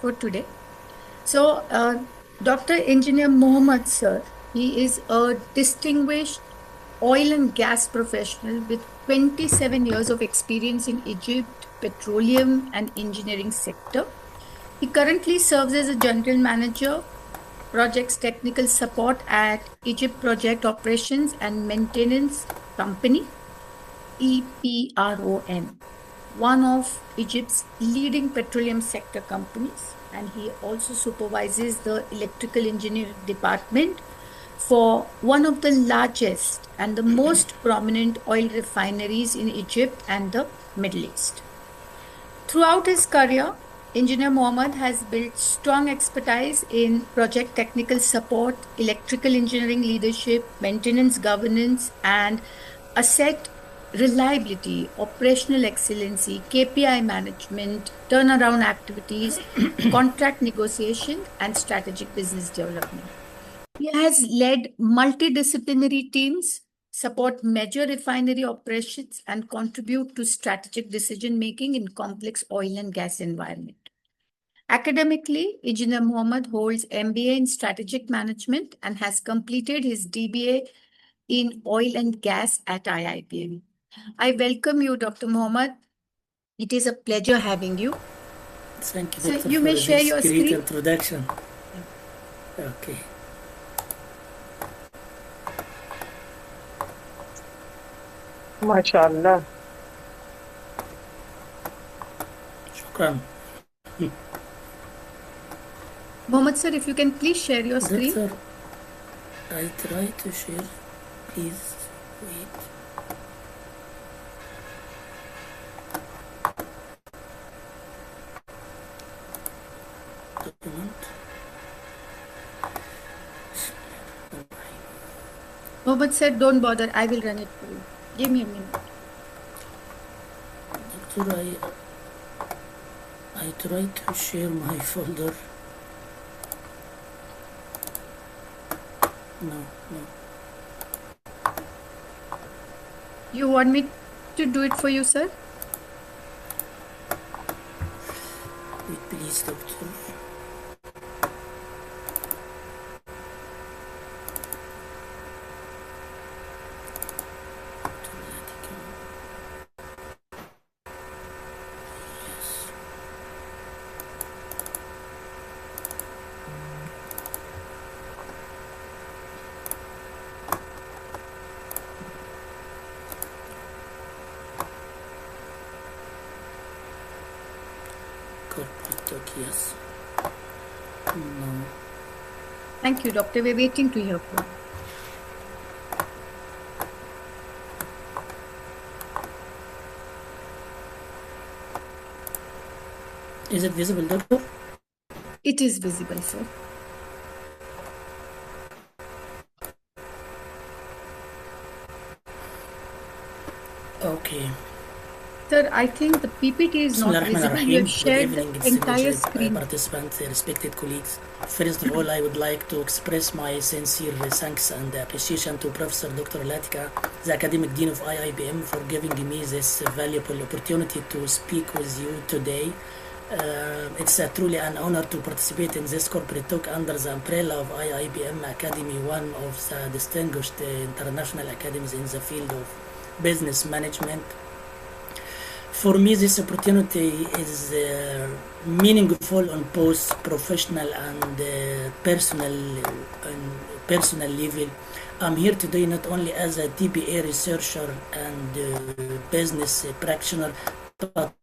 for today. So, Dr. Engineer Mohamed, sir, he is a distinguished oil and gas professional with 27 years of experience in Egypt, petroleum and engineering sector. He currently serves as a general manager, projects technical support at Egypt Project Operations and Maintenance Company, EPROM, one of Egypt's leading petroleum sector companies, and he also supervises the electrical engineering department for one of the largest and the most prominent oil refineries in Egypt and the Middle East. Throughout his career, Engineer Mohamed has built strong expertise in project technical support, electrical engineering leadership, maintenance governance, and asset reliability, operational excellency, KPI management, turnaround activities, contract negotiation, and strategic business development. He has led multidisciplinary teams, support major refinery operations, and contribute to strategic decision-making in complex oil and gas environment. Academically, Engineer Mohamed holds MBA in Strategic Management and has completed his DBA in Oil and Gas at IIBM. I welcome you, Dr. Mohamed. It is a pleasure having you. Thank you, So Doctor, you for may share this your great screen. introduction. Okay. MashaAllah. Shukran. Mohamed sir, if you can please share your screen. Doctor, I try to share. Please wait. Document. Mohamed said, don't bother, I will run it for you. Give me a minute. Doctor, I try to share my folder. No. You want me to do it for you, sir? Wait, please, Doctor. Yes. Corporate doc, yes. No. Thank you, doctor. We're waiting to hear from you. Is it visible, Doctor? It is visible, sir. Okay. Sir, I think the PPT is not visible. You have shared the entire screen. Participants, respected colleagues. First of all, I would like to express my sincere thanks and appreciation to Professor Dr. Latika, the Academic Dean of IIBM, for giving me this valuable opportunity to speak with you today. It's truly an honor to participate in this corporate talk under the umbrella of IIBM Academy, one of the distinguished international academies in the field of business management. For me, this opportunity is meaningful on both professional and personal level. I'm here today not only as a DBA researcher and business practitioner, but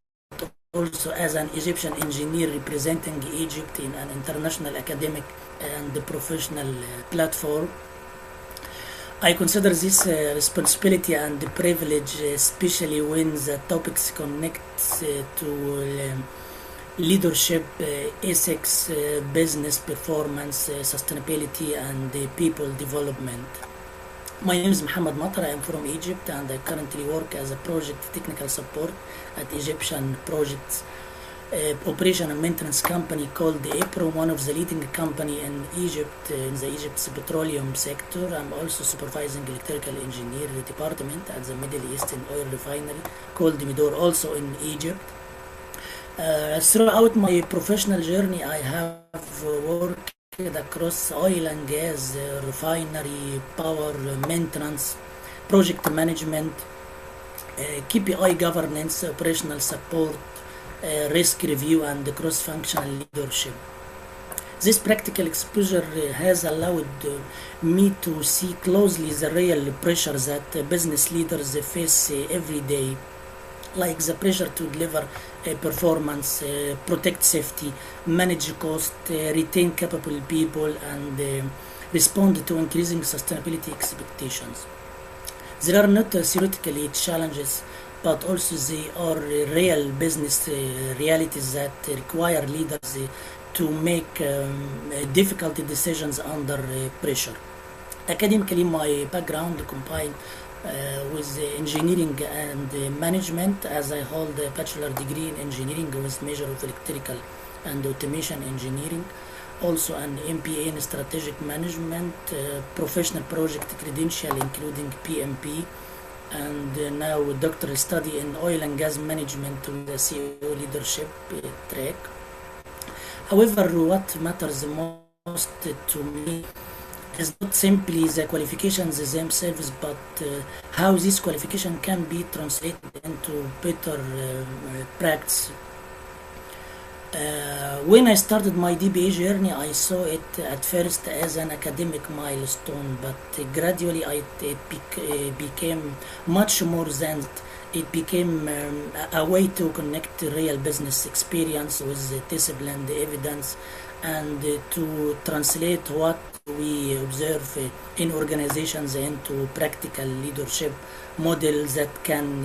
also as an Egyptian engineer representing Egypt in an international academic and professional platform. I consider this responsibility and privilege, especially when the topics connect to leadership, ethics, business performance, sustainability, and people development. My name is Mohamed Matar. I am from Egypt, and I currently work as a project technical support at Egyptian projects operation and maintenance company called EPROM, one of the leading company in Egypt, in the Egypt's petroleum sector. I'm also supervising electrical engineer department at the Middle Eastern oil refinery called Matar, also in Egypt. Throughout my professional journey, I have worked across oil and gas, refinery, power, maintenance, project management, KPI governance, operational support, risk review, and cross-functional leadership. This practical exposure has allowed me to see closely the real pressure that business leaders face every day, like the pressure to deliver performance, protect safety, manage cost, retain capable people, and respond to increasing sustainability expectations. There are not theoretically challenges, but also they are real business realities that require leaders to make difficult decisions under pressure. Academically, my background combined with engineering and management, as I hold a bachelor degree in engineering with major of electrical and automation engineering, also an MBA in strategic management, professional project credential including PMP, and now doctoral study in oil and gas management with the CEO leadership track. However, what matters most to me is not simply the qualifications themselves, but how this qualification can be translated into better practice. When I started my DBA journey, I saw it at first as an academic milestone, but gradually it became much more than that. It became a way to connect real business experience with disciplined evidence and to translate what we observe in organizations into practical leadership models that can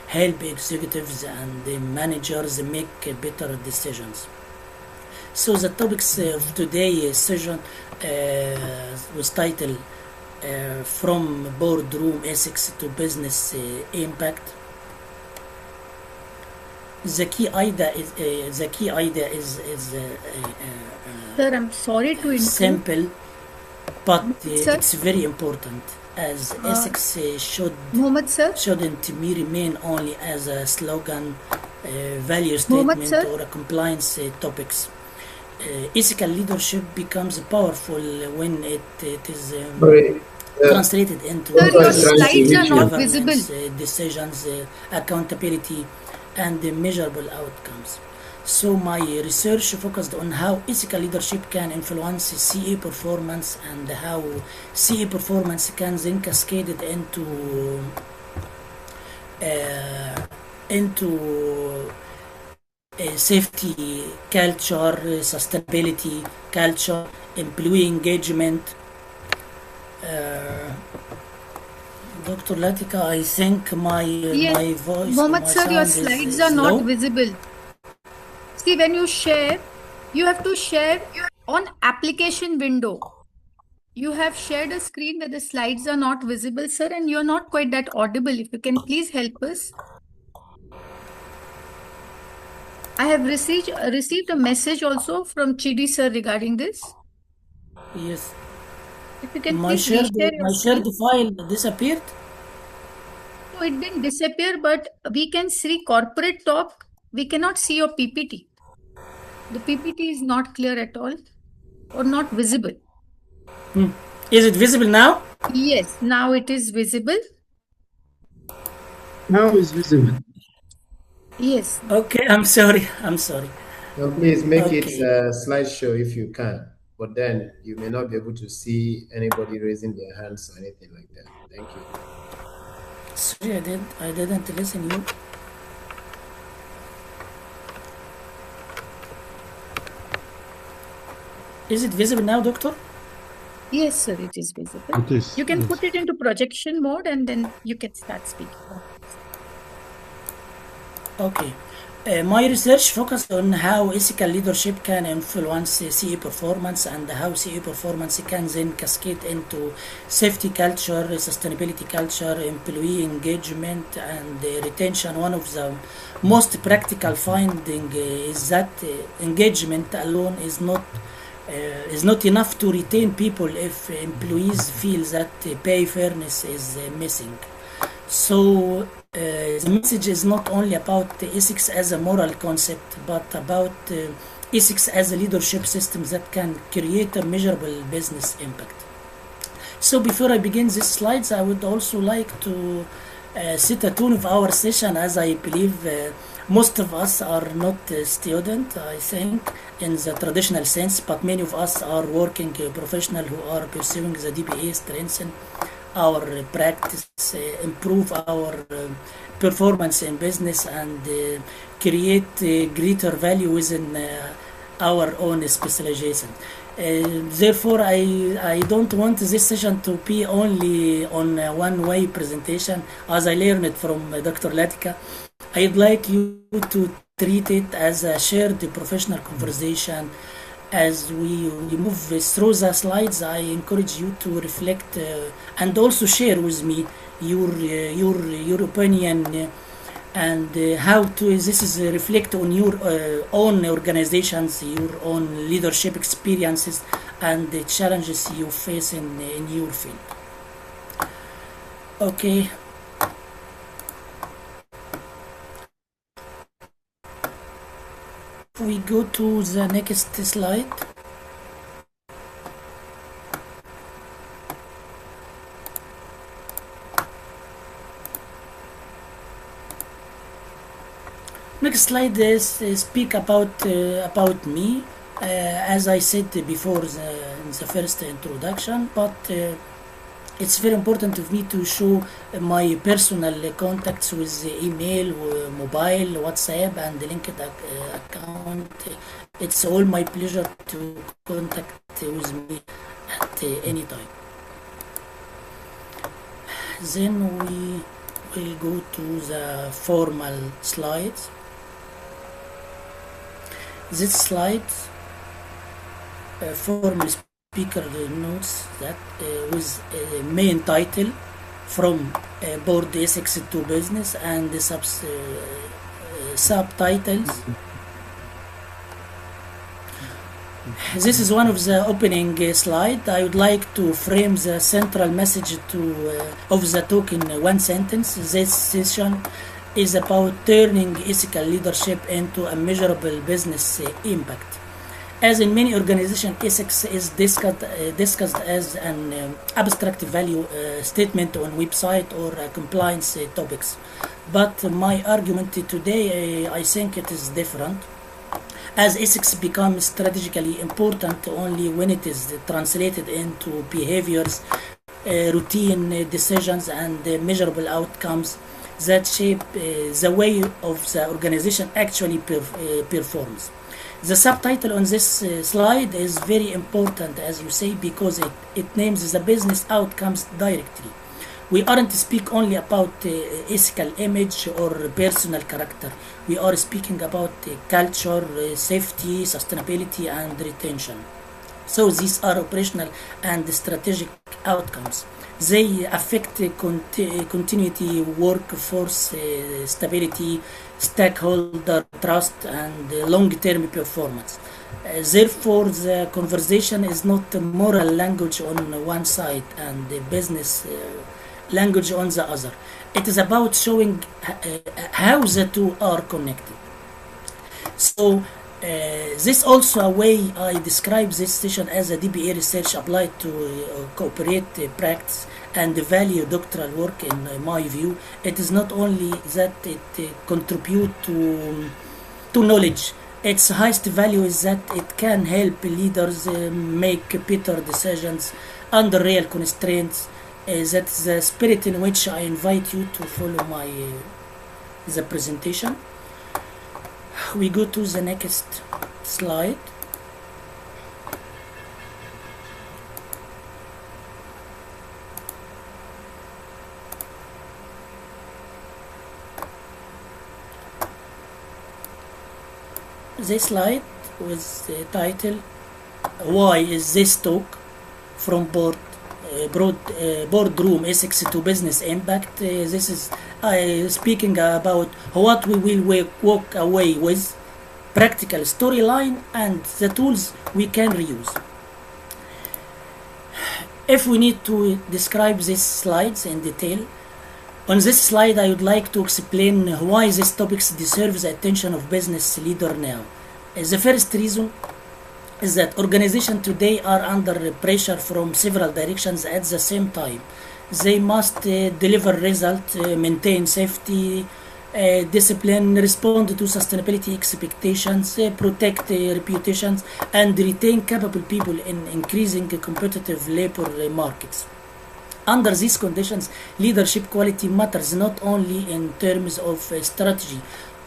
help executives and managers make better decisions. So the topics of today's session was titled From Boardroom Ethics to Business Impact. The key idea is Sir, I'm sorry to interrupt. simple, but Sir? it's very important, as ethics Mohamed, sir? shouldn't remain only as a slogan, value Mohamed, statement, sir? or a compliance topics. Ethical leadership becomes powerful when it is Sorry, translated into Sir, Doctor your is trying to slides are reach you. not governance, visible. decisions, accountability, and measurable outcomes. So my research focused on how ethical leadership can influence CE performance and how CE performance can then cascade it into safety culture, sustainability culture, employee engagement. Dr. Latika, I think my Yes. voice, Mohamed, my sir, your sound slides is are not low. visible. See, when you share, you have to share on application window. You have shared a screen where the slides are not visible, sir, and you're not quite that audible. If you can please help us. I have received a message also from Chidi sir regarding this. Yes, If you can my please shared reshare your my shared screen. file disappeared. No, it didn't disappear, but we can see corporate talk. We cannot see your PPT. The PPT is not clear at all or not visible. Is it visible now? Yes, now it is visible. Now it's visible. Yes. Okay, I'm sorry. I'm sorry. Now, please make it Okay. a slideshow if you can, but then you may not be able to see anybody raising their hands or anything like that. Thank you. Sorry, I didn't listen you. Is it visible now, doctor? Yes, sir, it is visible. It is. You can yes. put it into projection mode and then you can start speaking. Okay. My research focused on how ethical leadership can influence CE performance and how CE performance can then cascade into safety culture, sustainability culture, employee engagement, and retention. One of the most practical finding is that engagement alone is not enough to retain people if employees feel that pay fairness is missing. So the message is not only about ethics as a moral concept, but about ethics as a leadership system that can create a measurable business impact. So before I begin these slides, I would also like to set a tone of our session, as I believe most of us are not students, I think, in the traditional sense, but many of us are working professionals who are pursuing the DBA, strengthen our practice, improve our performance in business, and create greater value within our own specialization. Therefore, I don't want this session to be only on a one-way presentation, as I learned from Dr. Latika. I'd like you to treat it as a shared professional conversation. As we move through the slides, I encourage you to reflect and also share with me your opinion and how to this is reflect on your own organizations, your own leadership experiences, and the challenges you face in your field. Okay. We go to the next slide. Next slide is speak about me. As I said before in the first introduction, but it's very important of me to show my personal contacts with email, mobile, WhatsApp, and the linked account. It's all my pleasure to contact with me at any time. Then we will go to the formal slides. This slide formal speaker notes that with main title from Board Ethics to Business, and the subtitles. This is one of the opening slide. I would like to frame the central message of the talk in one sentence. This session is about turning ethical leadership into a measurable business impact. As in many organizations, ethics is discussed as an abstract value statement on website or compliance topics. But my argument today, I think it is different, as ethics becomes strategically important only when it is translated into behaviors, routine decisions, and measurable outcomes that shape the way of the organization actually performs. The subtitle on this slide is very important, as you say, because it names the business outcomes directly. We aren't speak only about ethical image or personal character. We are speaking about culture, safety, sustainability, and retention. So these are operational and strategic outcomes. They affect continuity, workforce stability, stakeholder trust, and long-term performance. Therefore, the conversation is not moral language on one side and business language on the other. It is about showing how the two are connected. So this also a way I describe this session as a DBA research applied to corporate practice and value doctoral work. In my view, it is not only that it contribute to knowledge. Its highest value is that it can help leaders make better decisions under real constraints. That's the spirit in which I invite you to follow the presentation. We go to the next slide. This slide with the title, "Why is this talk from Boardroom Ethics to Business Impact?" This is speaking about what we will walk away with, practical storyline, and the tools we can reuse. If we need to describe these slides in detail, On this slide, I would like to explain why this topic deserves the attention of business leader now. The first reason is that organizations today are under pressure from several directions at the same time. They must deliver results, maintain safety, discipline, respond to sustainability expectations, protect reputations, and retain capable people in increasing competitive labor markets. Under these conditions, leadership quality matters not only in terms of strategy,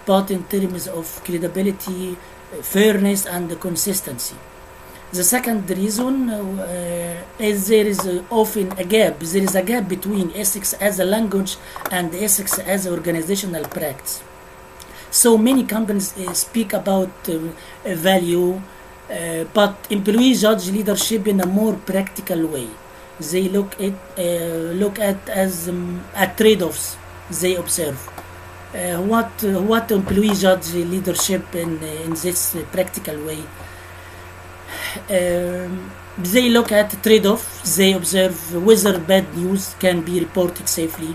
but in terms of credibility, fairness, and consistency. The second reason is there is often a gap. There is a gap between ethics as a language and ethics as organizational practice. So many companies speak about value, but employees judge leadership in a more practical way. They look at as at trade-offs. They observe what employees judge leadership in this practical way. They look at trade-off. They observe whether bad news can be reported safely,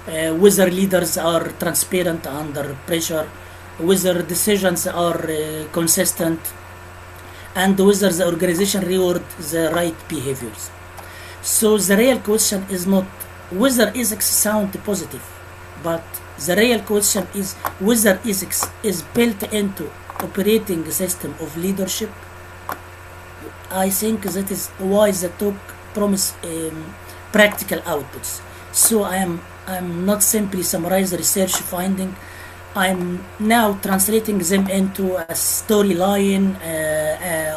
whether leaders are transparent under pressure, whether decisions are consistent, and whether the organization rewards the right behaviors. So the real question is not whether ethics sound positive, but the real question is whether ethics is built into operating system of leadership. I think that is why the talk promise practical outputs. So I'm not simply summarize the research finding. I'm now translating them into a storyline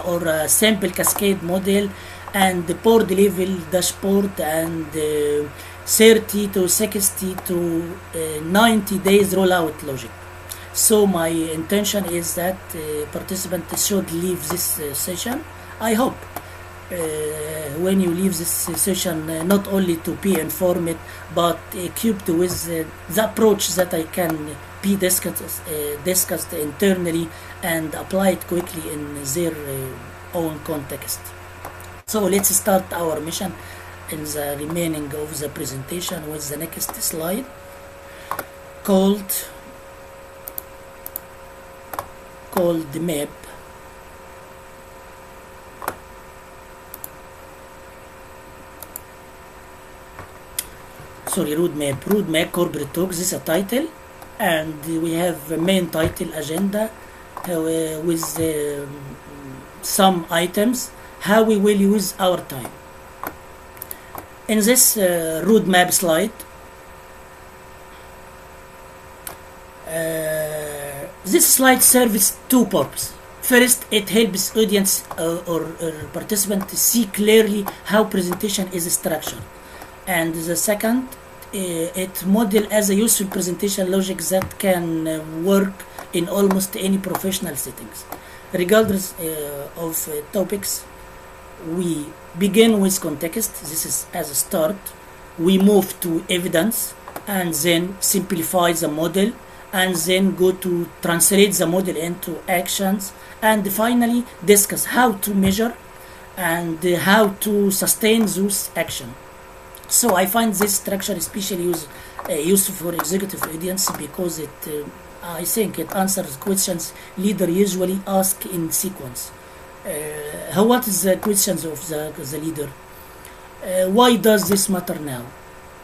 or a sample cascade model and the board level dashboard and 30 to 60 to 90 days rollout logic. So my intention is that participants should leave this session. I hope when you leave this session not only to be informed but equipped with the approach that I can be discussed internally and applied quickly in their own context. So let's start our mission in the remaining of the presentation with the next slide called map. Roadmap corporate talk. This is a title, and we have a main title agenda with some items how we will use our time. In this roadmap slide, this slide serves two purposes. First, it helps audience or participant see clearly how presentation is structured, and the second, it model as a useful presentation logic that can work in almost any professional settings. Regardless of topics, we begin with context. This is as a start. We move to evidence and then simplify the model and then go to translate the model into actions and finally discuss how to measure and how to sustain those actions. So I find this structure especially useful for executive audience because I think it answers questions leader usually ask in sequence. What is the questions of the leader? Why does this matter now?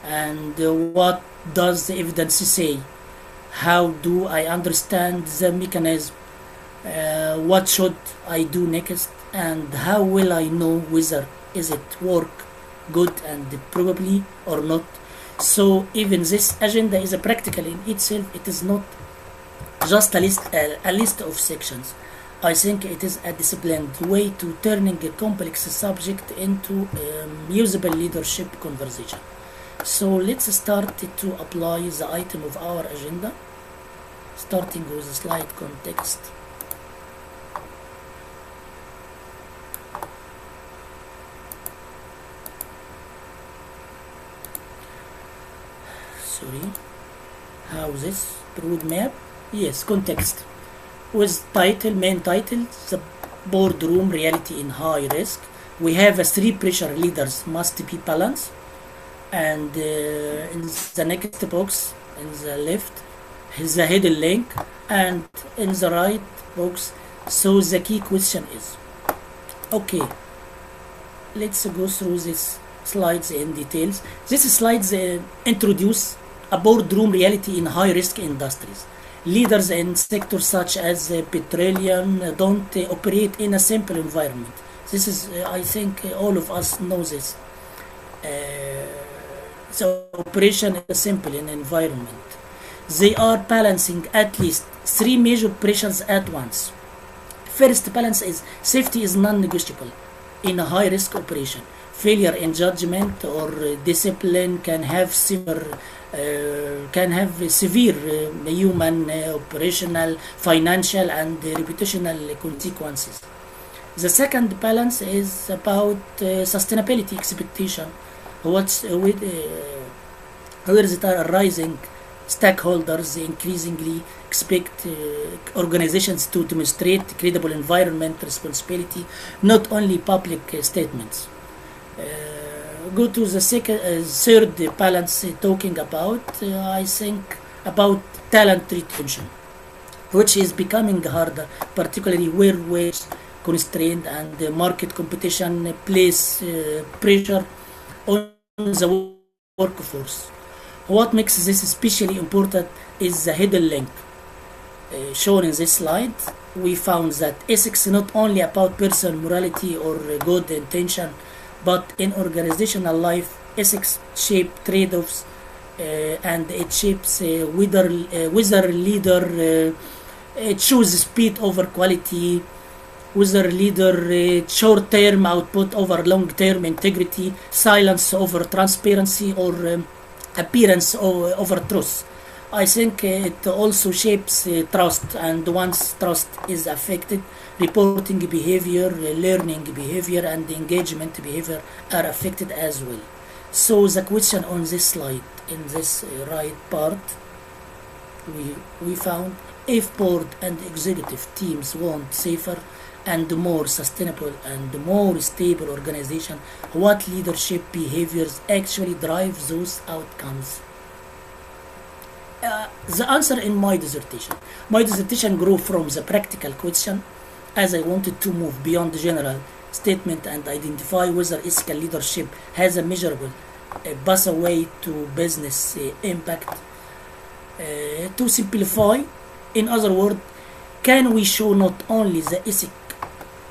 And what does the evidence say? How do I understand the mechanism? What should I do next? And how will I know whether is it work good and probably or not? So even this agenda is a practical in itself. It is not just a list of sections. I think it is a disciplined way to turning a complex subject into usable leadership conversation. So let's start to apply the item of our agenda, starting with the slide context. Sorry, how this roadmap? Yes, context. With title, main title, the boardroom reality in high risk. We have three pressure leaders must be balanced, And in the next box in the left is the hidden link, and in the right box. So the key question is, okay, let's go through these slides in details. These slides introduce a boardroom reality in high-risk industries. Leaders in sectors such as petroleum don't operate in a simple environment. This is, I think, all of us know this. The operation is simple in environment. They are balancing at least 3 major operations at once. First balance is safety is non-negotiable in a high-risk operation. Failure in judgment or discipline can have severe human, operational, financial, and reputational consequences. The second balance is about sustainability expectation. Where there are rising stakeholders increasingly expect organizations to demonstrate credible environment responsibility, not only public statements. Go to the third balance, talking about, I think, about talent retention, which is becoming harder, particularly where wage constraint and market competition place pressure on the workforce. What makes this especially important is the hidden link. Shown in this slide, we found that ethics is not only about personal morality or good intention, but in organizational life, ethics shape trade-offs, and it shapes whether leader choose speed over quality, whether leader short-term output over long-term integrity, silence over transparency, or appearance over truth. I think it also shapes trust, and once trust is affected, reporting behavior, learning behavior, and engagement behavior are affected as well. So the question on this slide, in this right part, we found, if board and executive teams want safer and more sustainable and more stable organization, what leadership behaviors actually drive those outcomes? The answer in my dissertation grew from the practical question, as I wanted to move beyond the general statement and identify whether ethical leadership has a measurable pathway to business impact. To simplify, in other words, can we show not only the ethic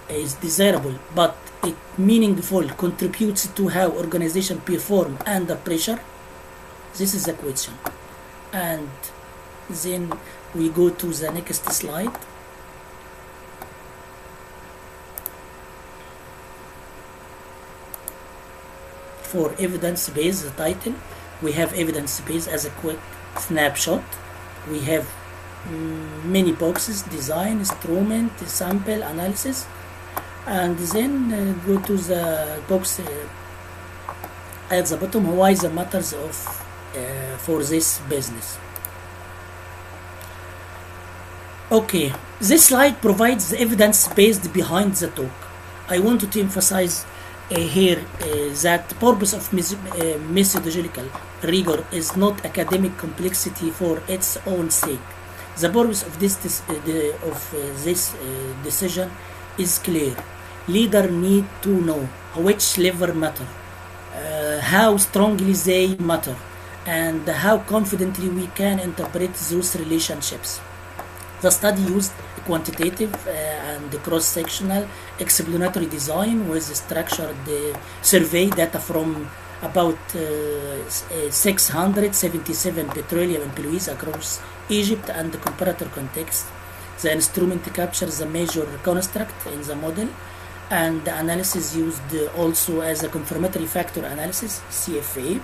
is desirable, but it meaningful contributes to how organizations perform under pressure? This is the question. And then we go to the next slide. For evidence-based, the title, we have evidence-based as a quick snapshot. We have many boxes: design, instrument, sample, analysis, and then go to the box at the bottom, why the matters of for this business. Okay, this slide provides the evidence based behind the talk. I wanted to emphasize here that the purpose of methodological rigor is not academic complexity for its own sake. The purpose of this decision is clear. Leaders need to know which lever matter, how strongly they matter, and how confidently we can interpret those relationships. The study used quantitative and cross-sectional explanatory design with structured survey data from about 677 petroleum employees across Egypt and the comparator context. The instrument captures the major construct in the model, and the analysis used also as a confirmatory factor analysis, CFA.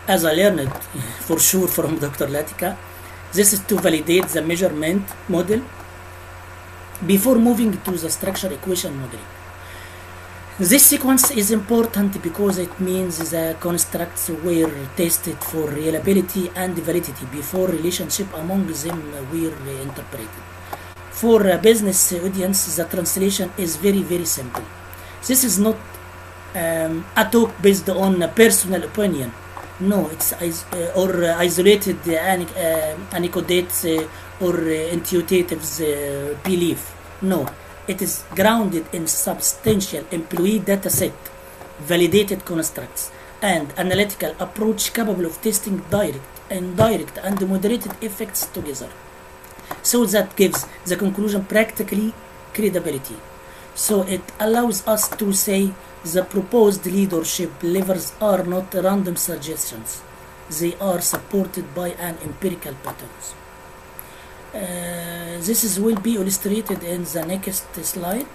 As I learned for sure from Dr. Latika, this is to validate the measurement model before moving to the structure equation modeling. This sequence is important because it means the constructs were tested for reliability and validity before relationship among them were interpreted. For a business audience, the translation is very, very simple. This is not a talk based on a personal opinion. No, it's or isolated anecdotes or intuitive belief. No, it is grounded in substantial employee data set, validated constructs, and analytical approach capable of testing direct, indirect, and moderated effects together. So that gives the conclusion practically credibility. So it allows us to say the proposed leadership levers are not random suggestions. They are supported by an empirical patterns. Will be illustrated in the next slide.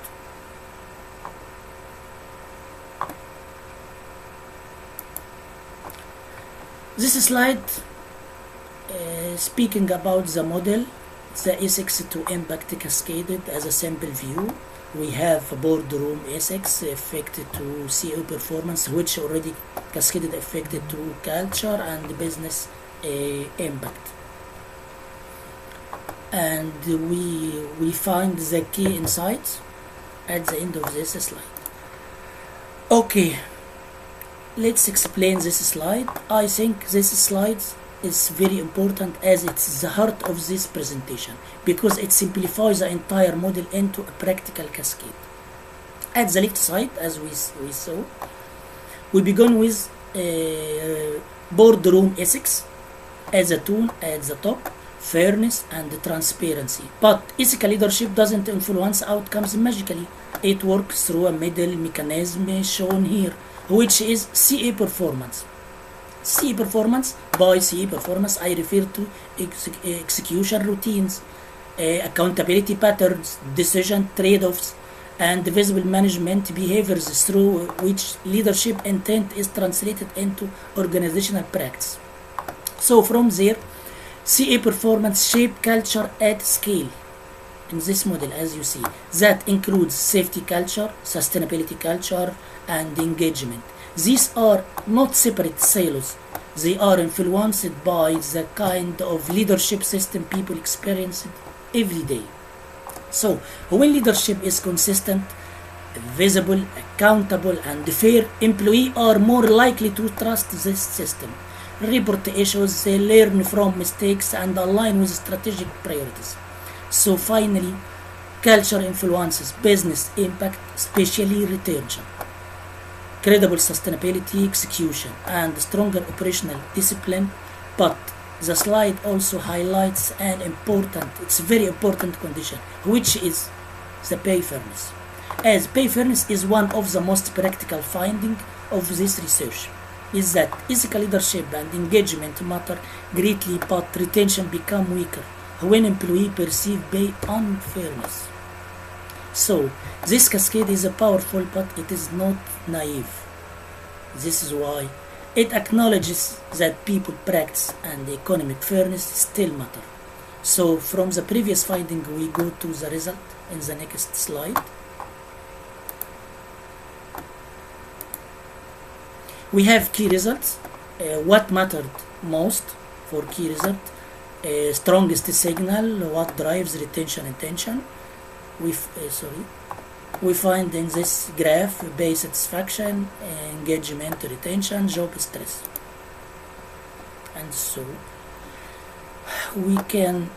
This slide speaking about the model, the ethics to impact cascaded as a sample view. We have boardroom ethics affected to CEO performance, which already cascaded affected to culture and business impact. And we find the key insights at the end of this slide. Okay, let's explain this slide. I think this slide is very important as it's the heart of this presentation because it simplifies the entire model into a practical cascade. At the left side, as we saw, we begin with boardroom ethics as a tool at the top, fairness and transparency. But ethical leadership doesn't influence outcomes magically. It works through a middle mechanism shown here, which is CA performance. CA performance, by CA performance, I refer to execution routines, accountability patterns, decision trade-offs, and visible management behaviors through which leadership intent is translated into organizational practice. So from there, CA performance shape culture at scale. In this model, as you see, that includes safety culture, sustainability culture, and engagement. These are not separate silos. They are influenced by the kind of leadership system people experience every day. So, when leadership is consistent, visible, accountable, and fair, employees are more likely to trust this system, report issues, they learn from mistakes, and align with strategic priorities. So finally, culture influences business impact, especially retention, credible sustainability execution, and stronger operational discipline. But the slide also highlights it's a very important condition, which is the pay fairness. As pay fairness is one of the most practical findings of this research, is that ethical leadership and engagement matter greatly, but retention become weaker when employees perceive pay unfairness. So, this cascade is powerful, but it is not naive. This is why it acknowledges that people practice and economic fairness still matter. So, from the previous finding, we go to the result in the next slide. We have key results. What mattered most for key result? Strongest signal, what drives retention and tension. We find in this graph base satisfaction, engagement, retention, job stress. And so we can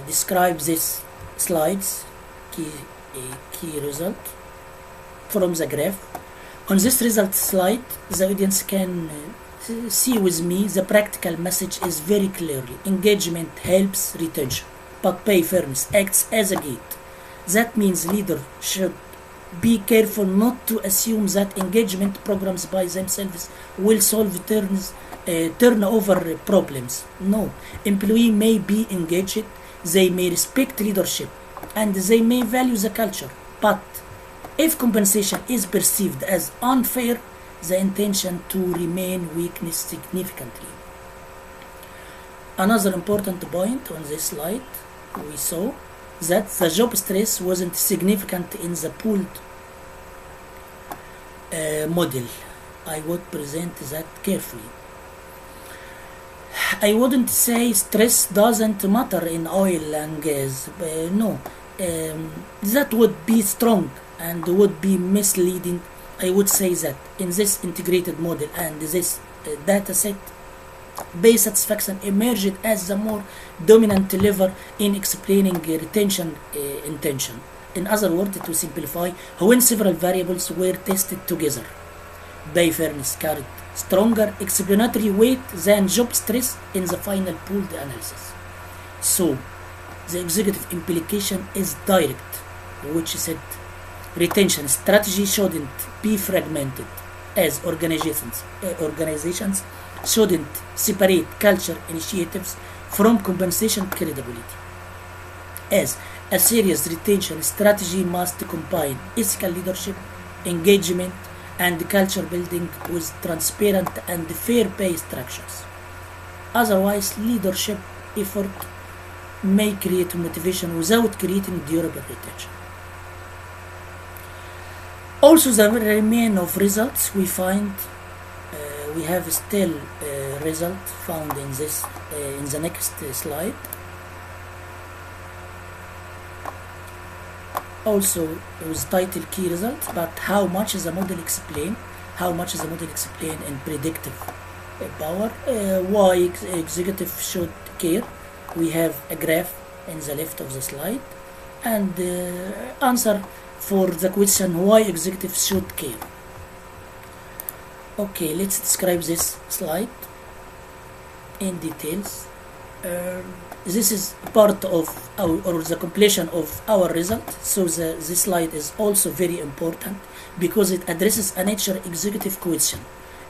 describe these slides, key result from the graph. On this result slide, the audience can see with me the practical message is very clearly. Engagement helps retention, but pay fairness acts as a gate. That means leaders should be careful not to assume that engagement programs by themselves will solve turnover problems. No, employees may be engaged, they may respect leadership, and they may value the culture, but if compensation is perceived as unfair, the intention to remain weakens significantly. Another important point on this slide, we saw that the job stress wasn't significant in the pooled model. I would present that carefully. I wouldn't say stress doesn't matter in oil and gas. No, that would be strong and would be misleading. I would say that in this integrated model and this data set, pay satisfaction emerged as the more dominant lever in explaining retention intention. In other words, to simplify, when several variables were tested together, pay fairness carried stronger explanatory weight than job stress in the final pooled analysis. So, the executive implication is direct, which said retention strategy shouldn't be fragmented, as organizations shouldn't separate culture initiatives from compensation credibility, as a serious retention strategy must combine ethical leadership, engagement, and culture building with transparent and fair pay structures. Otherwise, leadership effort may create motivation without creating durable retention. Also, the remain of results we find, we have still result found in this in the next slide. Also, with title key results, but how much is the model explain? How much is the model explain in predictive power? Why executive should care? We have a graph in the left of the slide, and answer for the question why executives should care. Okay, let's describe this slide in details. This is part of our, or the completion of our result. So this slide is also very important because it addresses a nature executive question.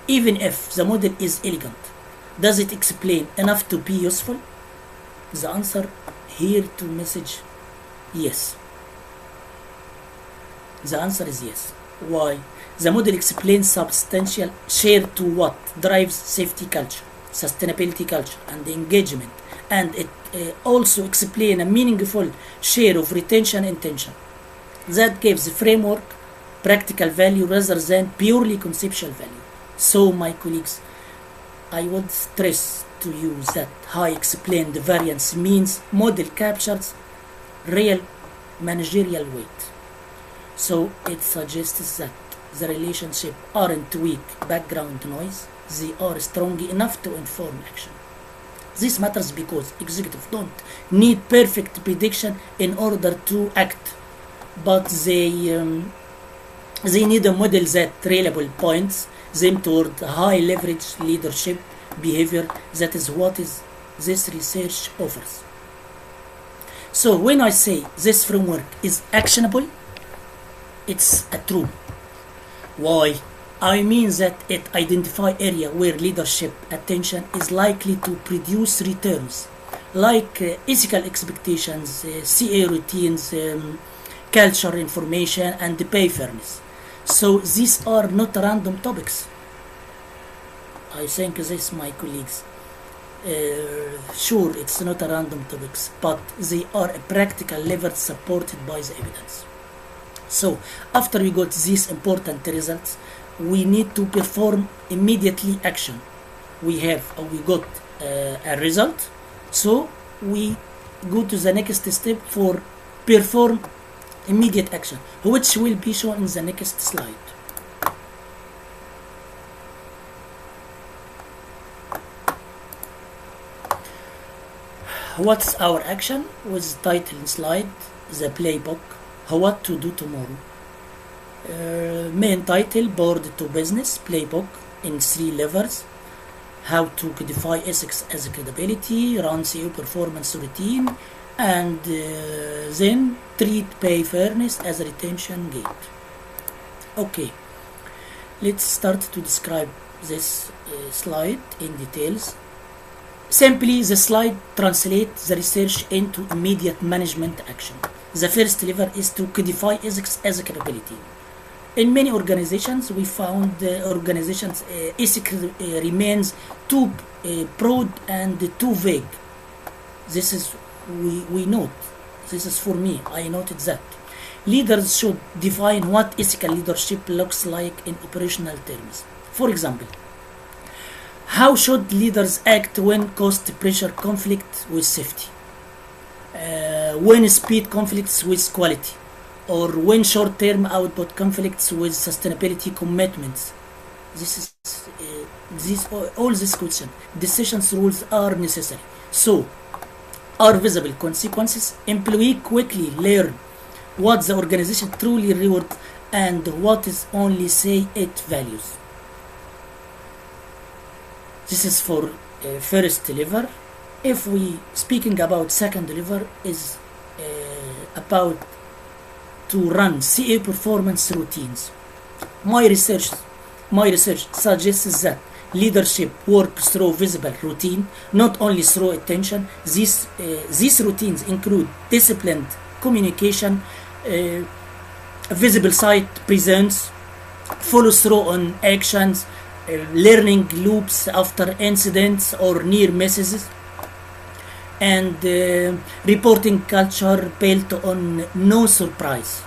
Even if the model is elegant, does it explain enough to be useful? The answer here to message yes. The answer is yes. Why? The model explains substantial share to what drives safety culture, sustainability culture, and engagement, and it also explains a meaningful share of retention intention. That gives framework, practical value rather than purely conceptual value. So, my colleagues, I would stress to you that high explained variance means model captures real managerial weight. So it suggests that the relationship aren't weak background noise, they are strong enough to inform action. This matters because executives don't need perfect prediction in order to act, but they need a model that reliably points them toward high leverage leadership behavior. That is what is this research offers. So when I say this framework is actionable, it's a true. Why? I mean that it identifies area where leadership attention is likely to produce returns, like ethical expectations, CA routines, culture information, and pay fairness. So these are not random topics. I think this, my colleagues, sure, it's not a random topics, but they are a practical lever supported by the evidence. So after we got these important results, we need to perform immediately action. We got a result, so we go to the next step for perform immediate action, which will be shown in the next slide. What's our action? With title slide, the playbook, what to do tomorrow. Main title, board to business, playbook in 3 levels. How to codify ethics as a credibility, run CEO performance routine, and then treat pay fairness as a retention gate. Okay, let's start to describe this slide in details. Simply, the slide translates the research into immediate management action. The first lever is to codify ethics as a capability. In many organizations, we found organizations' ethics remains too broad and too vague. This is, we note, this is for me, I noted that. Leaders should define what ethical leadership looks like in operational terms. For example, how should leaders act when cost pressure conflict with safety? When speed conflicts with quality? or when short-term output conflicts with sustainability commitments. This is all this question. Decisions rules are necessary. So, are visible consequences. Employee quickly learn what the organization truly rewards and what is only say it values. This is for first lever. If we speaking about second lever is about to run CA performance routines. My research suggests that leadership works through visible routine, not only through attention. These routines include disciplined communication, visible site presence, follow through on actions, learning loops after incidents or near misses, and reporting culture built on no surprise.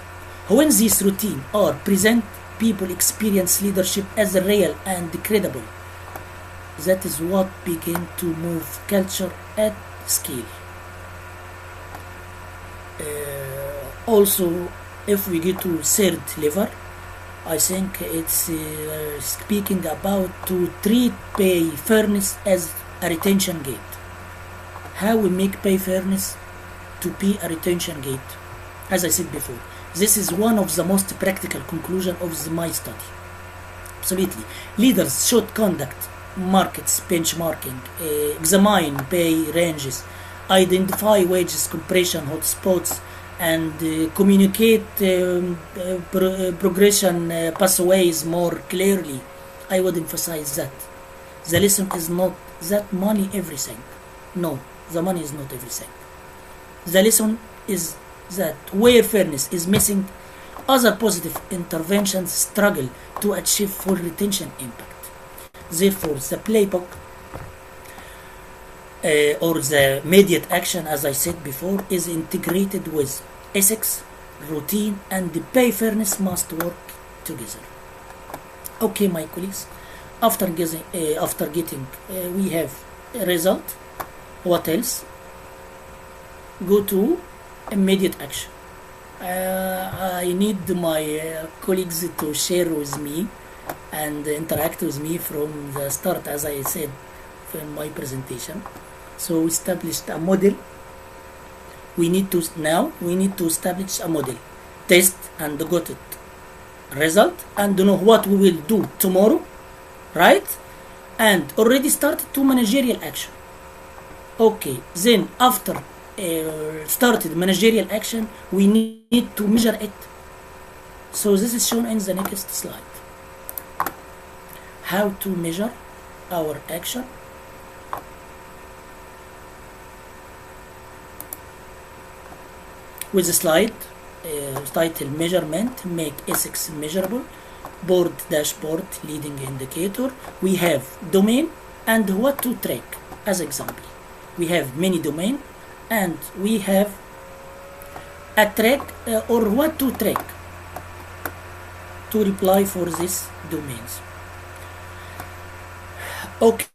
When these routines are present, people experience leadership as real and credible. That is what begin to move culture at scale. Also, if we get to third lever, I think it's speaking about to treat pay fairness as a retention gate. How we make pay fairness to be a retention gate? As I said before, this is one of the most practical conclusions of my study. Absolutely. Leaders should conduct markets benchmarking, examine pay ranges, identify wages compression hotspots, and communicate progression pathways more clearly. I would emphasize that. The lesson is not that money everything. No, the money is not everything. The lesson is that where fairness is missing, other positive interventions struggle to achieve full retention impact. Therefore, the playbook or the immediate action, as I said before, is integrated with ethics, routine, and the pay fairness must work together. Okay, my colleagues, after getting we have a result. What else? Go to immediate action. I need my colleagues to share with me and interact with me from the start, as I said in my presentation. So we established a model. We need to establish a model, test and got it result, and know what we will do tomorrow, right? And already started to managerial action. Okay, then after started managerial action, we need to measure it. So this is shown in the next slide. How to measure our action. With the slide title measurement, make ethics measurable, board dashboard, leading indicator. We have domain and what to track. As example, we have many domain and we have a track or what to track to reply for these domains. Okay.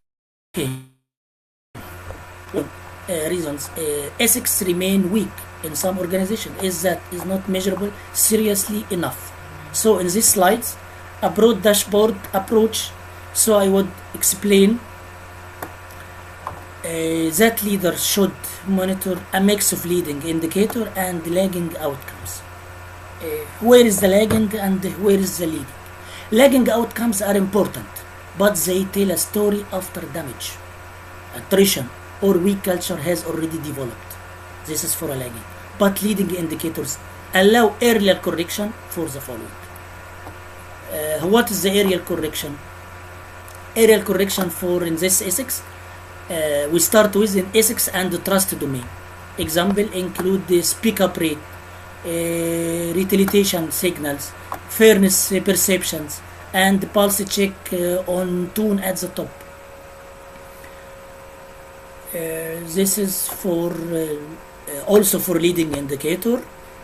Reasons ethics remain weak in some organization is that is not measurable seriously enough. So in these slides, a broad dashboard approach. So I would explain that leaders should monitor a mix of leading indicator and lagging outcomes. Where is the lagging and where is the leading? Lagging outcomes are important, but they tell a story after damage, attrition, or weak culture has already developed. This is for a lagging. But leading indicators allow earlier correction for the following. What is the aerial correction? Aerial correction for in this ethics, we start with in ethics and the trust domain. Example include the speak up rate, retaliation signals, fairness perceptions, and pulse check on tone at the top. This is for also for leading indicator.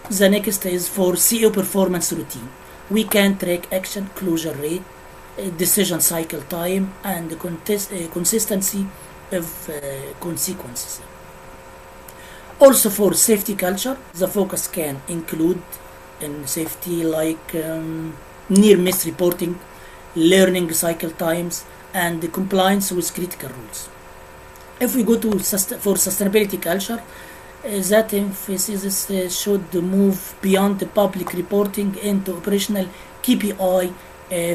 The next is for CEO performance routine. We can track action closure rate, decision cycle time, and consistency of consequences. Also for safety culture, the focus can include in safety, like near miss reporting, learning cycle times, and the compliance with critical rules. If we go to for sustainability culture, that emphasis should move beyond the public reporting into operational KPI,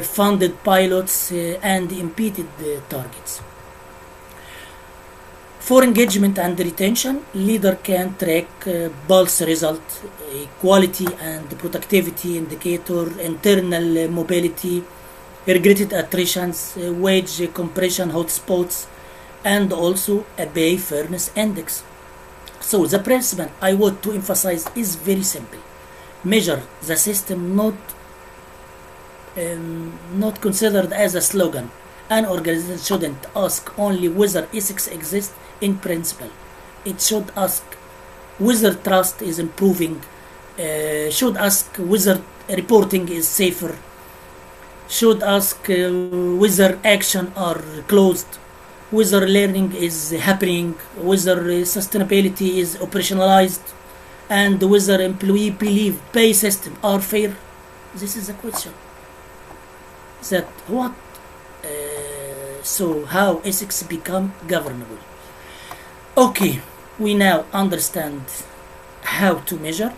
funded pilots, and embedded targets. For engagement and retention, leader can track pulse result, quality and productivity indicator, internal mobility, regretted attritions, wage compression hotspots, and also a pay fairness index. So the principle I want to emphasize is very simple. Measure the system, not considered as a slogan. An organization shouldn't ask only whether ethics exists in principle. It should ask whether trust is improving, should ask whether reporting is safer, should ask whether action are closed, whether learning is happening, whether sustainability is operationalized, and whether employee believe pay system are fair. This is a question. That what? So how ethics become governable? Okay, we now understand how to measure,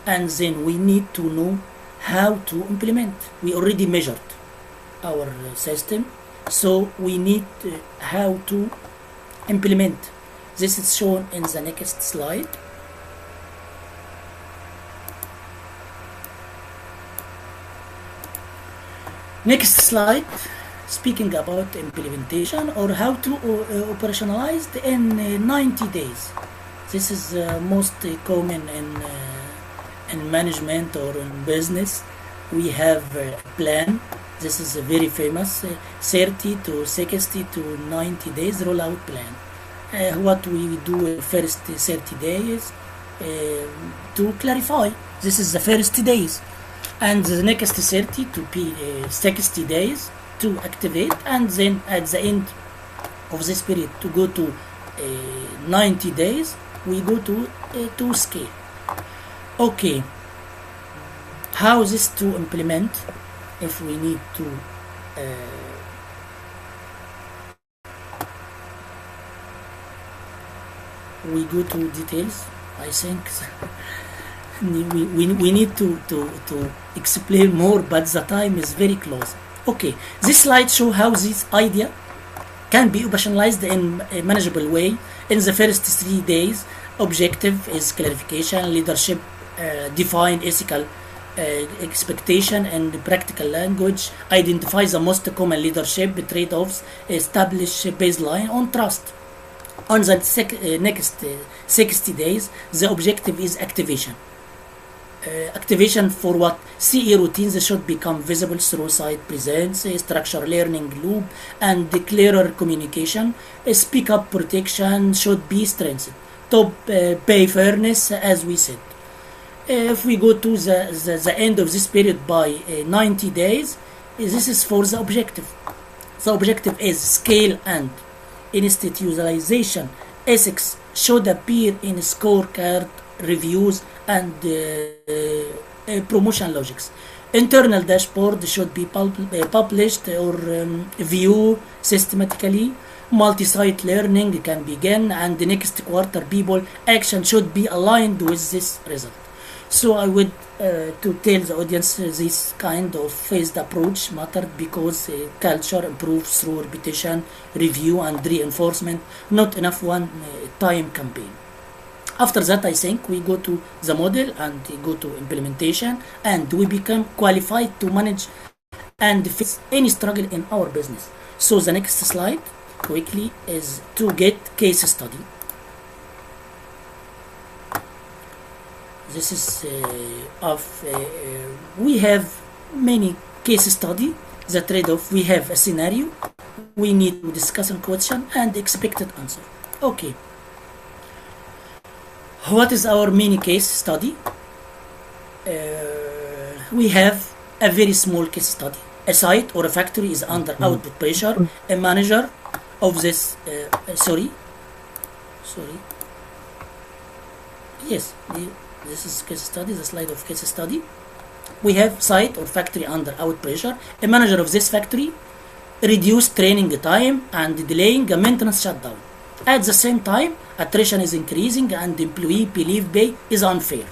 and then we need to know how to implement. We already measured our system, so we need how to implement. This is shown in the next slide. Next slide, speaking about implementation or how to operationalize in 90 days. This is most common in management or in business. We have a plan. This is a very famous 30 to 60 to 90 days rollout plan. What we do in first 30 days to clarify. This is the first days, and the next 30 to be 60 days to activate, and then at the end of this period to go to 90 days we go to scale. Okay, how is this to implement? If we need to we go to details. I think we need to explain more, but the time is very close. Okay, this slide shows how this idea can be operationalized in a manageable way. In the first 3 days, objective is clarification, leadership, define ethical expectation and practical language, identify the most common leadership trade-offs, establish baseline on trust. On the next 60 days, the objective is activation. Activation for what? CE routines should become visible through site presence, structure learning loop, and clearer communication. Speak up protection should be strengthened. Top pay fairness, as we said. If we go to the end of this period by 90 days, this is for the objective. The objective is scale and institutionalization. Ethics should appear in scorecard, reviews, and promotion logics. Internal dashboard should be published or viewed systematically. Multi-site learning can begin, and the next quarter people action should be aligned with this result. So I would to tell the audience this kind of phased approach mattered because culture improves through repetition, review, and reinforcement, not enough one time campaign. After that, I think we go to the model and go to implementation, and we become qualified to manage and face any struggle in our business. So the next slide quickly is to get case study. This is we have many case study. The trade-off, we have a scenario, we need to discuss a question and expected answer. Okay, what is our mini case study? We have a very small case study. A site or a factory is under output pressure. A manager of this yes, this is case study, the slide of case study. We have site or factory under out pressure. A manager of this factory reduce training time and delaying a maintenance shutdown. At the same time, attrition is increasing and employee believe pay is unfair.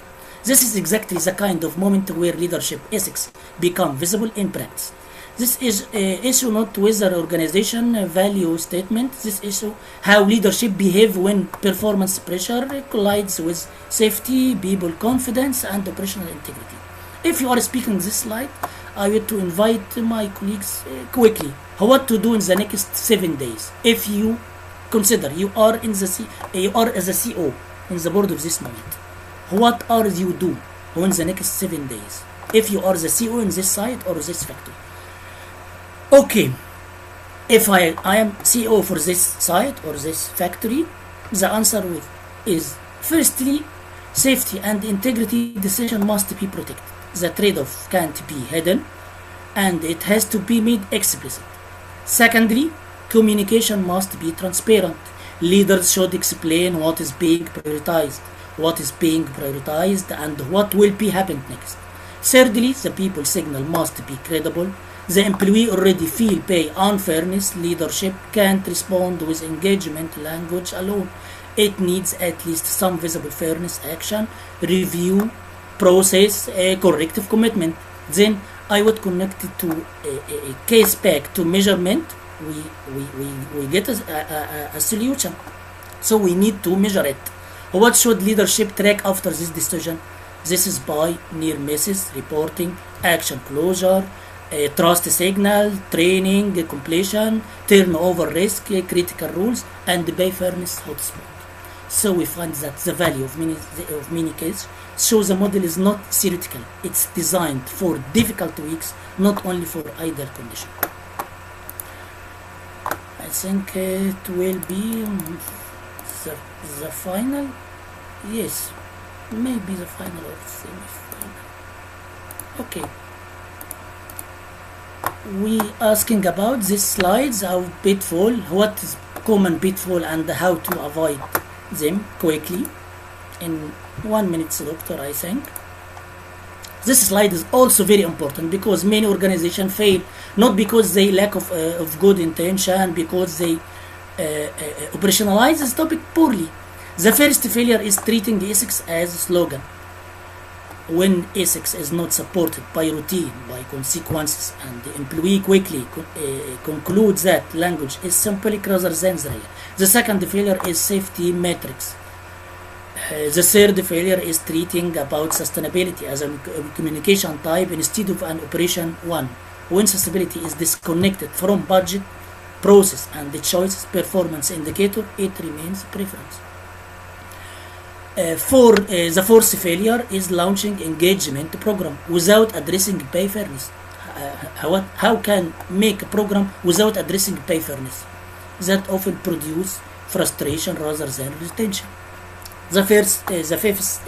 This is exactly the kind of moment where leadership ethics become visible in practice. This is an issue not whether organization value statement. This issue how leadership behave when performance pressure collides with safety, people confidence, and operational integrity. If you are speaking this slide, I want to invite my colleagues quickly what to do in the next 7 days. If you consider you are you are as a CEO in the board of this moment, what are you do in the next 7 days? If you are the CEO in this site or this factory. Okay, if I am CEO for this site or this factory, the answer is firstly, safety and integrity decision must be protected. The trade-off can't be hidden and it has to be made explicit. Secondly, communication must be transparent. Leaders should explain what is being prioritized, and what will be happened next. Thirdly, the people signal must be credible. The employee already feel pay unfairness. Leadership can't respond with engagement language alone. It needs at least some visible fairness action, review, process, a corrective commitment. Then I would connect it to a case back to measurement. We get a solution. So we need to measure it. What should leadership track after this decision? This is by near misses, reporting, action closure, trust signal, training, completion, turnover risk, critical rules, and pay fairness hotspot. So we find that the value of many cases shows the model is not theoretical. It's designed for difficult weeks, not only for ideal conditions. I think it will be the final. Yes, maybe the final or semi-final. Okay. We asking about these slides of pitfall, what is common pitfall and how to avoid them quickly in 1 minute, doctor, I think. This slide is also very important because many organizations fail not because they lack of good intention, because they operationalize this topic poorly. The first failure is treating ethics as a slogan. When ethics is not supported by routine, by consequences, and the employee quickly concludes that language is symbolic rather than real. The second failure is safety metrics. The third failure is treating about sustainability as a communication type instead of an operation one. When sustainability is disconnected from budget, process, and the choices performance indicator, it remains preference. The fourth failure is launching engagement program without addressing pay fairness. How can make a program without addressing pay fairness? That often produce frustration rather than retention. The fifth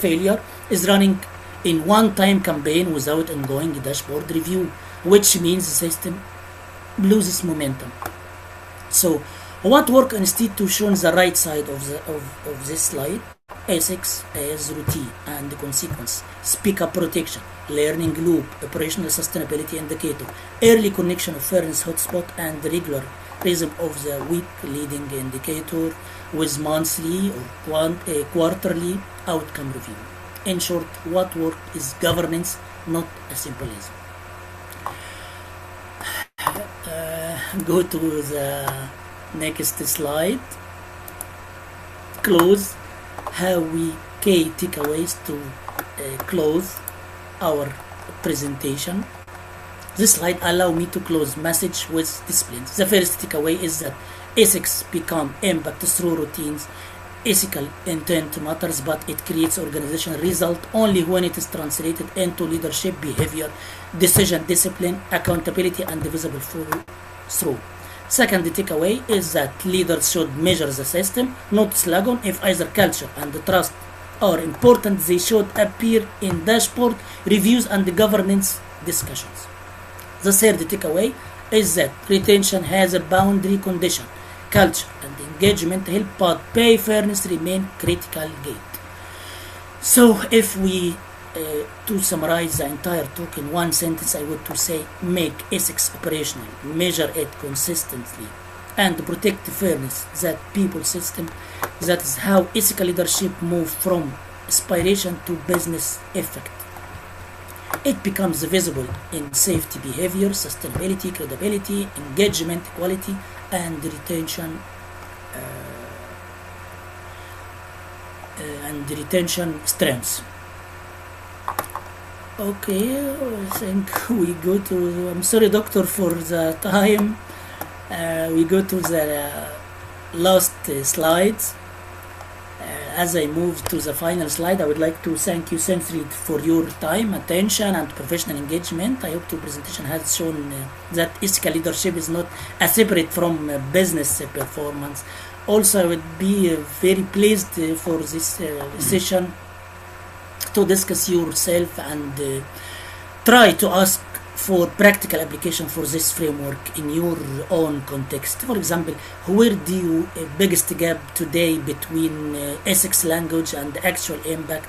failure is running in one-time campaign without ongoing dashboard review, which means the system loses momentum. So, what work instead to show the right side of this slide? Ethics as routine and consequence, speak-up protection, learning loop, operational sustainability indicator, early connection of fairness hotspot, and regular rhythm of the week leading indicator with monthly or quarterly outcome review. In short, what work is governance, not a symbolism. Go to the next slide. Close. How we key takeaways to close our presentation. This slide allow me to close message with discipline. The first takeaway is that ethics become impact through routines. Ethical intent matters, but it creates organizational result only when it is translated into leadership behavior, decision discipline, accountability, and visible through. Second takeaway is that leaders should measure the system, not slogan. If either culture and trust are important, they should appear in dashboard reviews and governance discussions. The third takeaway is that retention has a boundary condition. Culture and engagement help, but pay fairness remain critical gate. So if we to summarize the entire talk in one sentence, I would to say make ethics operational, measure it consistently, and protect the fairness that people system. That is how ethical leadership move from aspiration to business effect. It becomes visible in safety behavior, sustainability, credibility, engagement, quality, and retention strengths. Okay, I think we go to. I'm sorry, doctor, for the time. We go to the last slides. As I move to the final slide, I would like to thank you sincerely for your time, attention, and professional engagement. I hope the presentation has shown that ethical leadership is not a separate from business performance. Also, I would be very pleased for this session to discuss yourself and try to ask for practical application for this framework in your own context. For example, where do you biggest gap today between ethics language and actual impact?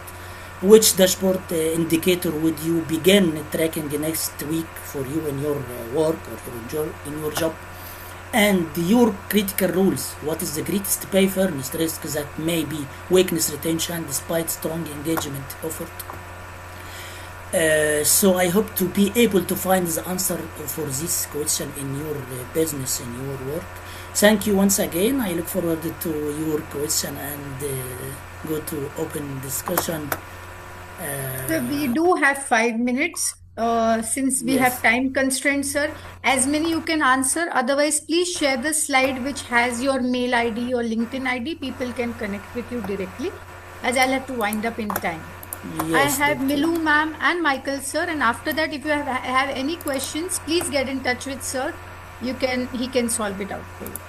Which dashboard indicator would you begin tracking next week for you in your work or in your job? And your critical rules. What is the greatest pay fairness risk that may be weakness retention despite strong engagement effort? So I hope to be able to find the answer for this question in your business, in your work. Thank you once again. I look forward to your question and go to open discussion. So we do have 5 minutes. Since we have time constraints, sir, as many you can answer. Otherwise, please share the slide which has your mail ID or LinkedIn ID. People can connect with you directly, as I'll have to wind up in time. Yes, I have doctor. Milu ma'am and Michael sir, and after that, if you have any questions, please get in touch with sir. He can solve it out for you.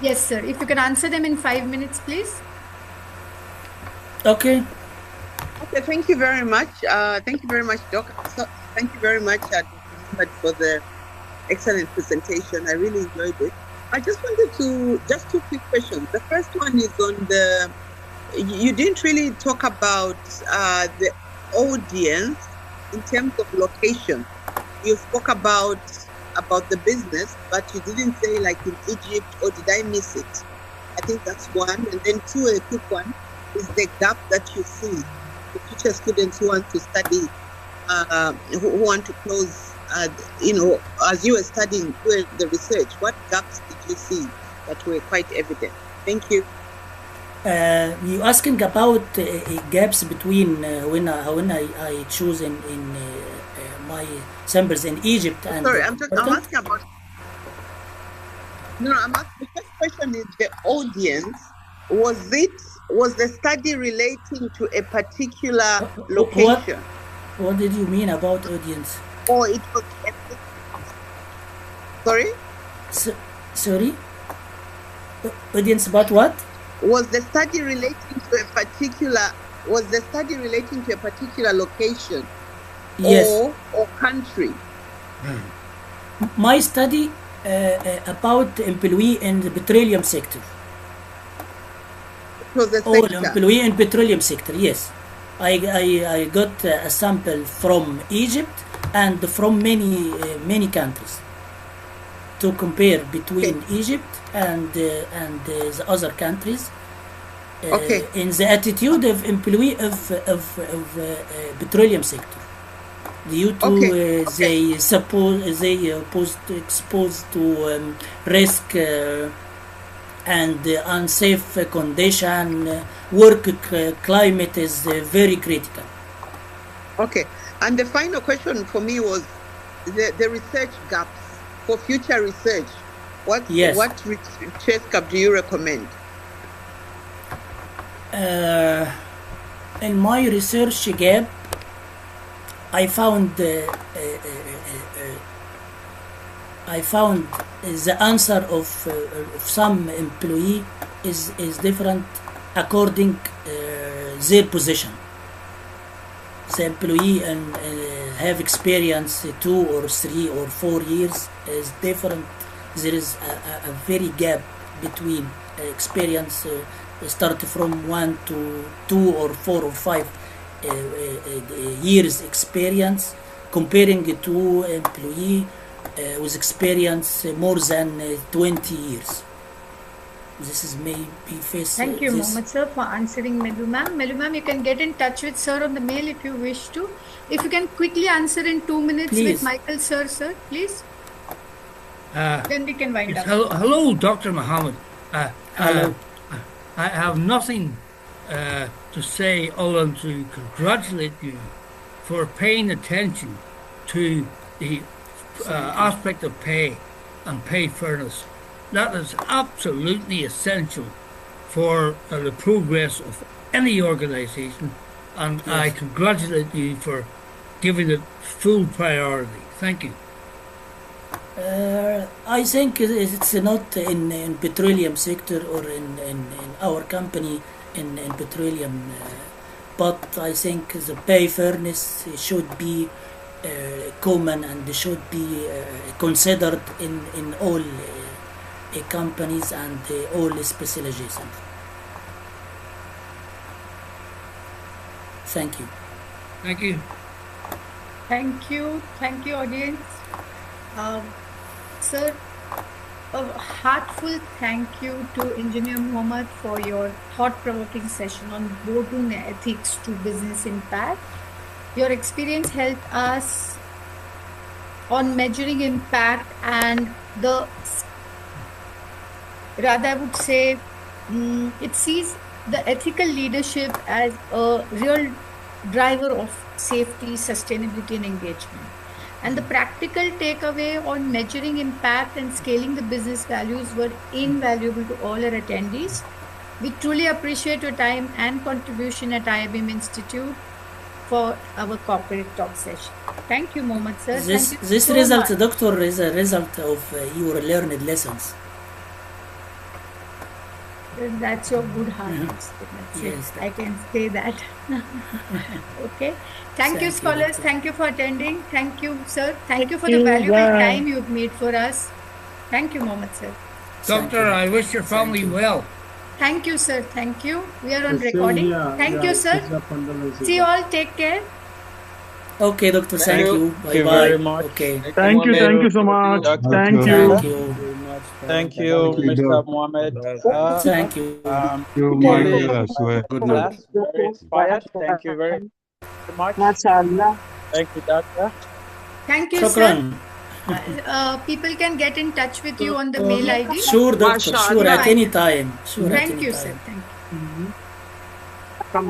Yes, sir. If you can answer them in 5 minutes, please. Okay. Okay, thank you very much. Thank you very much, Doc. Thank you very much, Mohamed, for the excellent presentation. I really enjoyed it. I just wanted to, just two quick questions. The first one is on the, you didn't really talk about the audience in terms of location. You spoke about the business, but you didn't say like in Egypt, or did I miss it? I think that's one. And then two, a quick one, is the gap that you see. The future students who want to study, who want to close, as you were studying the research, what gaps did you see that were quite evident? Thank you. You asking about gaps between when I choose in my samples in Egypt and. Sorry, I'm asking about. No, I'm asking. The first question is the audience. Was the study relating to a particular location? What did you mean about audience? Or it was. Sorry. Sorry. Audience about what? Was the study relating to a particular? Was the study relating to a particular location? Yes. Or country? My study about employee in the petroleum sector. Employee in petroleum sector. Yes, I got a sample from Egypt and from many countries to compare between Egypt and the other countries. In the attitude of employee of petroleum sector, due to they exposed to risk and unsafe condition. Work climate is very critical. Okay, and the final question for me was the research gaps for future research. What research gap do you recommend? In my research gap, I found the answer of some employee is different according their position. The employee and have experience 2 or 3 or 4 years is different. There is a very gap between experience start from 1 to 2 or 4 or 5 years experience, comparing to employee with experience more than 20 years. This is maybe face. Thank you, this. Mohamed sir, for answering Melu ma'am. Melu ma'am, you can get in touch with sir on the mail if you wish to. If you can quickly answer in 2 minutes Please. with Michael sir, please. Then we can wind up. Hello, Dr. Mohamed. Hello. I have nothing to say other than to congratulate you for paying attention to the aspect of pay and pay fairness. That is absolutely essential for the progress of any organization, and Yes. I congratulate you for giving it full priority. Thank you. I think it's not in petroleum sector or in our company in petroleum, but I think the pay fairness should be common and should be considered in all companies and all specializations. Thank you. Thank you. Thank you, audience. Sir, a heartfelt thank you to Engineer Mohamed for your thought-provoking session on boardroom ethics to business impact. Your experience helped us on measuring impact and I would say, it sees the ethical leadership as a real driver of safety, sustainability, and engagement. And the practical takeaway on measuring impact and scaling the business values were invaluable to all our attendees. We truly appreciate your time and contribution at IIBM Institute for our corporate talk session. Thank you, Mohamed sir. This result, Doctor, is a result of your learned lessons. That's your good heart. Yes, I can say that. Okay. Thank you, scholars. Thank you for attending. Thank you, sir. Thank you for the valuable time you've made for us. Thank you, Mohamed sir. Doctor, I wish your family well. Thank you, sir. Thank you. We are on recording. Thank you, sir. See you all. Take care. Okay, Doctor. Thank you. Bye you bye. very much. Okay. Thank you so much. Thank you. Thank you. Thank you, Mr. Mohamed. Thank you. Really, Michael as well. Good luck. class, very inspired. Thank you very much. Thank you, Doctor. Thank you, sir. Shukran. People can get in touch with you on the mail ID. Sure, Doctor. Sure, at any time. Sure, at Thank any you, time. sir. Thank you.